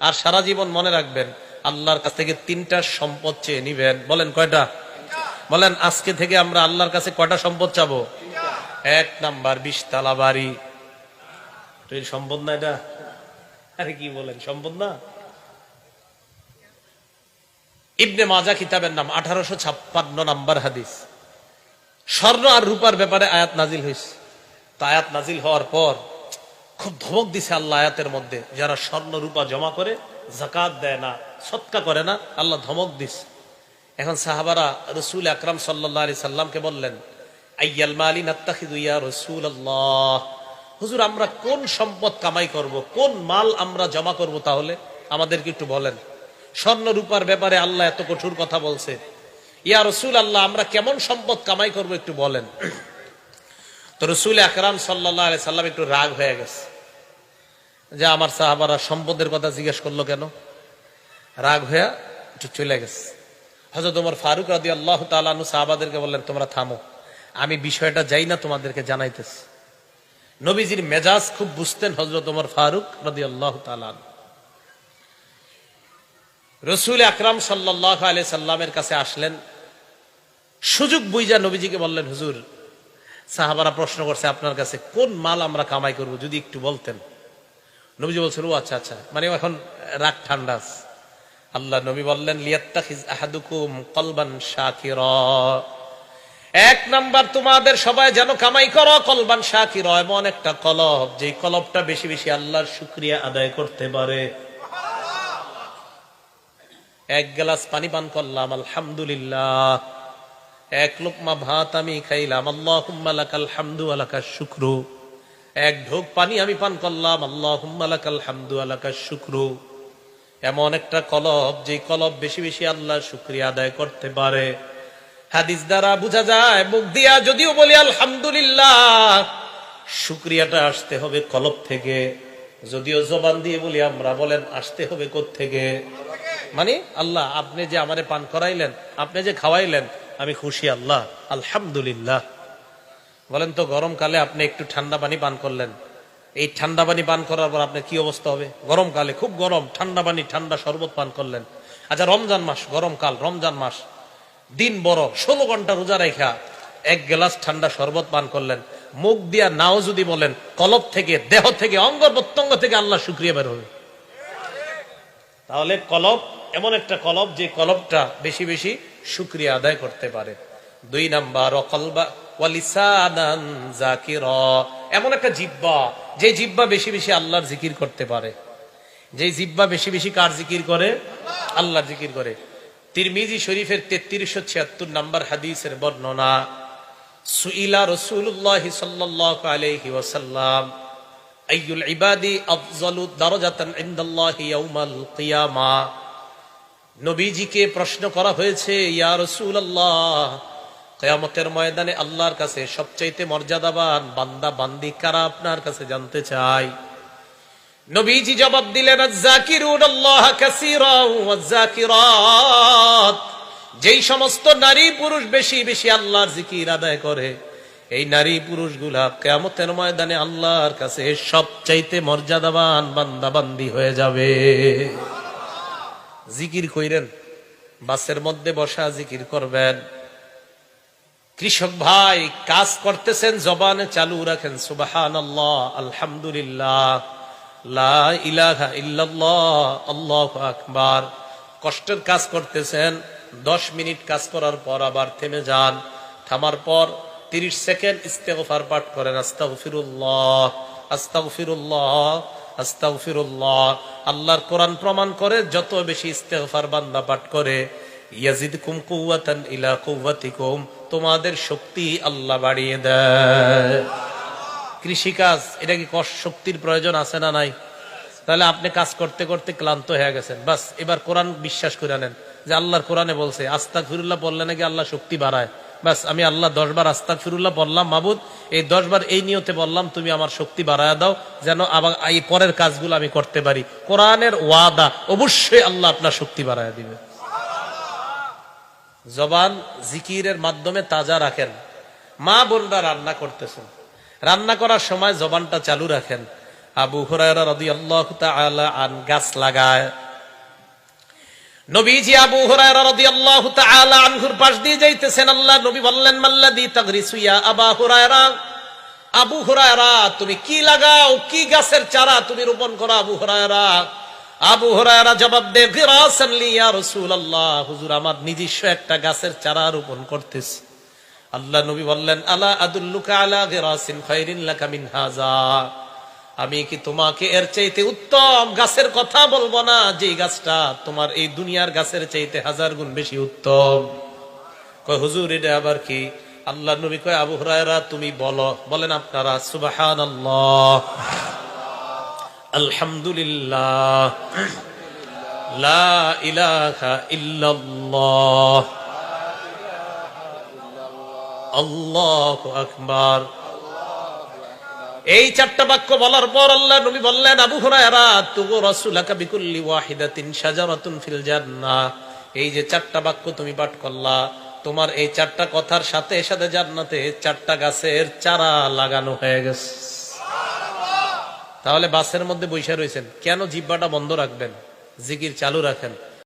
আর সারা জীবন মনে রাখবেন, আল্লাহর কাছ থেকে তিনটা সম্পদ চেয়ে নিবেন। বলেন কয়টা? বলেন আজকে থেকে আমরা আল্লাহর কাছে কয়টা সম্পদ চাবো? এক নাম্বার 20 তালা বাড়ি। সম্পদ না এটা? আরে কি বলেন, সম্পদ না? ইবনে মাজা কিতাবের নাম, 1856 নাম্বার হাদিস। স্বর্ণ আর রূপার ব্যাপারে আয়াত নাজিল হয়েছে। তা আয়াত নাজিল হওয়ার পর খুব ধমক দিছে আল্লাহ আয়াতের মধ্যে, যারা স্বর্ণ রূপা জমা করে, যাকাত দেয় না, সদকা করে না, আল্লাহ ধমক দিছে। এখন সাহাবারা রাসূল আকরাম সাল্লাল্লাহু আলাইহি সাল্লামকে বললেন, আইয়াল মালি নাত্তাখিযু ইয়া রাসূলুল্লাহ, হুজুর আমরা কোন সম্পদ কামাই করব, কোন মাল আমরা জমা করব, তাহলে আমাদেরকে একটু বলেন। স্বর্ণ রূপার ব্যাপারে আল্লাহ এত কঠোর কথা বলছে, ইয়া রাসূলুল্লাহ আমরা কেমন সম্পদ কামাই করব একটু বলেন। তো রাসূল আকরাম সাল্লাল্লাহু আলাইহি সাল্লাম একটু রাগ হয়ে গেছে যে আমার সাহাবারা সম্পদের কথা জিজ্ঞেস করলো কেন। রাগ হয়ে একটু চলে গেছে। হযরত ওমর ফারুক রাদিয়াল্লাহু তাআলা আনহু সাহাবাদেরকে বললেন, তোমরা থামো, আমি বিষয়টা যাই না তোমাদেরকে জানাইতেছি। নবীজির মেজাজ খুব বুঝতেন হযরত ওমর ফারুক রাদিয়াল্লাহু তাআলা আনহু। রাসূল আকরাম সাল্লাল্লাহু আলাইহি সাল্লামের কাছে আসলেন, সুযোগ বুঝা নবীজিকে বললেন, হুজুর সাহাবারা প্রশ্ন করছে আপনার কাছে কোন মাল আমরা কামাই করব, যদি একটু বলতেন। নবীজি বলছেন, ও আচ্ছা আচ্ছা, মানে এখন রাগ ঠান্ডা। আল্লাহ নবী বললেন, লিয়াত্তাখিজ আহাদুকুম কলবান শাকিরা, এক নাম্বার তোমাদের সবাই যেন কামাই করো কলবান শাকিরা, এমন একটা কলব যে কলবটা বেশি বেশি আল্লাহর শুকরিয়া আদায় করতে পারে। এক গ্লাস পানি পান করলাম, আলহামদুলিল্লাহ। এক লোকমা ভাত আমি খাইলাম, আল্লাহুম্মা লাকাল হামদু ওয়া লাকাশ শুকরু। এক ঢোক পানি আমি পান করলাম, আল্লাহুম্মা লাকাল হামদু ওয়া লাকাশ শুকরু। এমন একটা কলব যে কলব বেশি বেশি আল্লাহর শুকরিয়া আদায় করতে পারে। হাদিস দ্বারা বোঝা যায়, মুখ দিয়া যদিও বলি আলহামদুলিল্লাহ, শুকরিয়াটা আসতে হবে কলব থেকে। যদিও জবান দিয়ে বলি আমরা, বলেন আসতে হবে কোত্থেকে? মানে আল্লাহ আপনি যে আমারে পান করাইলেন, আপনি যে খাওয়াইলেন, আমি খুশি আল্লাহ, আলহামদুলিল্লাহ। বলেন তো গরমকালে আপনি একটু ঠান্ডা পানি পান করলেন, এই ঠান্ডা পানি পান করার পর আপনার কি অবস্থা হবে? গরমকালে খুব গরম, ঠান্ডা পানি ঠান্ডা শরবত পান করলেন। আচ্ছা রমজান মাস, গরমকাল, রমজান মাস, দিন বড়, 16 ঘন্টা রোজা রেখা এক গ্লাস ঠান্ডা শরবত পান করলেন, মুখ দিয়া নাও যদি বলেন, কলব থেকে, দেহ থেকে, অঙ্গ প্রত্যঙ্গ থেকে আল্লাহ শুকরিয়া বের হবে। তাহলে কলব এমন একটা কলব যে কলবটা বেশি বেশি শুকরিয়া আদায় করতে পারে। দুই নাম্বার কলবা ওয়ালিসানান যাকিরা, এমন একটা জিহ্বা যে জিহ্বা বেশি বেশি আল্লাহর জিকির করতে পারে। যে জিহ্বা বেশি বেশি কার জিকির করে? আল্লাহর জিকির করে। তিরমিজি শরীফের 3376 নাম্বার হাদিসের বর্ণনা, সুইলা রাসূলুল্লাহ সাল্লাল্লাহু আলাইহি ওয়াসাল্লাম আইয়ুল ইবাদি আফযালু দারাজাতান ইনদাল্লাহি ইয়াউমাল কিয়ামা। নবীজিকে প্রশ্ন করা হয়েছে, ইয়া রাসূলুল্লাহ কিয়ামতের ময়দানে আল্লাহর কাছে সবচাইতে মর্যাদাবান বান্দা বান্দি কারা, আপনার কাছে জানতে চাই। নবীজি জবাব দিলেন, আয-যাকিরুনাল্লাহ কাসীরান ওয়াজ-যাকিরাত, যেই সমস্ত নারী পুরুষ বেশি বেশি আল্লাহর জিকির আদায় করে, এই নারী পুরুষগুলা কিয়ামতের ময়দানে আল্লাহর কাছে সবচাইতে মর্যাদাবান বান্দা বান্দি হয়ে যাবে। জিকির কইরেন, বাসের মধ্যে বসা জিকির করবেন। কৃষক ভাই কাজ করতেছেন, জবানে চালু রাখেন সুবহানাল্লাহ, আলহামদুলিল্লাহ, লা ইলাহা ইল্লাল্লাহ, আল্লাহু আকবার। কষ্টের কাজ করতেছেন, 10 মিনিট কাজ করার পর আবার থেমে যান, থামার পর 30 সেকেন্ড ইস্তেগফার পাঠ করেন, আস্তাগফিরুল্লাহ, আস্তাগফিরুল্লাহ, আস্তাগফিরুল্লাহ। আল্লাহর কোরআন প্রমাণ করে, যত বেশি ইস্তেগফার বান্দা পাঠ করে, ইয়াজিদকুম কুওয়াতান ইলা কুওয়াতিকুম, তোমাদের শক্তি আল্লাহ বাড়িয়ে দেয়। কৃষিকাজ, এটা কি শক্তির প্রয়োজন আছে না নাই? তাহলে আপনি কাজ করতে করতে ক্লান্ত হয়ে গেছেন, বাস এবার কোরআন বিশ্বাস করে নেন যে আল্লাহর কোরআনে বলছে আস্তাগফিরুল্লাহ বললে নাকি আল্লাহ শক্তি বাড়ায়। বাস আমি আল্লাহ 10 বার আস্তাগফিরুল্লাহ বললাম, মাবুদ এই 10 বার এই নিয়তে বললাম, তুমি আমার শক্তি বাড়ায় দাও, যেন আবার এই পরের কাজগুলো আমি করতে পারি। কোরআনের ওয়াদা, অবশ্যই আল্লাহ আপনার শক্তি বাড়ায় দিবে। জবান জিকিরের মাধ্যমে তাজা রাখেন। মা বোনরা রান্না করতেছেন, রান্না করার সময় জবানটা চালু রাখেন, আবু হুরায়রা রাদিয়াল্লাহু তাআলা আন গাছ লাগায়। নবীজি আবু হুরায়রা রাদিয়াল্লাহু তাআলা আনহুর পাশ দিয়ে যাইতেছেন, আল্লাহ নবী বললেন, মাল্লাযী তাগরিসু ইয়া আবা হুরায়রা, আবু হুরায়রা তুমি কি লাগাও, কি গাছের চারা তুমি রোপণ করো আবু হুরায়রা? আবু হুরায়রা জবাব দেয়, গিরাসান লি ইয়া রাসূলুল্লাহ, হুজুর আমার নিজস্ব একটা গাছের চারা রোপণ করতেছি। আল্লাহ নবী বললেন, আলা আদুল্লুকা আলা গিরাসিন খায়রিন লাকা মিন হাযা, আমি কি তোমাকে এর চাইতে উত্তম গাছের কথা বলবো না, যে গাছটা তোমার এই দুনিয়ার গাছের চাইতে 1000 গুণ বেশি উত্তম? কয় হুজুর এটা আবার কি? আল্লাহ নবী কয়, আবু হুরায়রা তুমি বলো। বলেন আপনারা সুবহানাল্লাহ, আলহামদুলিল্লাহ, লা ইলাহা ইল্লাল্লাহ, আল্লাহু আকবার। এই চারটা বাক্য বলার পর আল্লাহ নবী বললেন, আবু হুরায়রা তুগু রাসূলাকা বিকুল্লি ওয়াহিদাতিন শাজারাতুন ফিল জান্নাহ, এই যে চারটা বাক্য তুমি পাঠ করলা, তোমার এই চারটা কথার সাথে সাথে জান্নাতে চারটা গাছের চারা লাগানো হয়ে গেছে। তাহলে বাসের মধ্যে বৈশা রয়েছেন কেন? জিহ্বাটা বন্ধ রাখবেন, জিকির চালু রাখেন।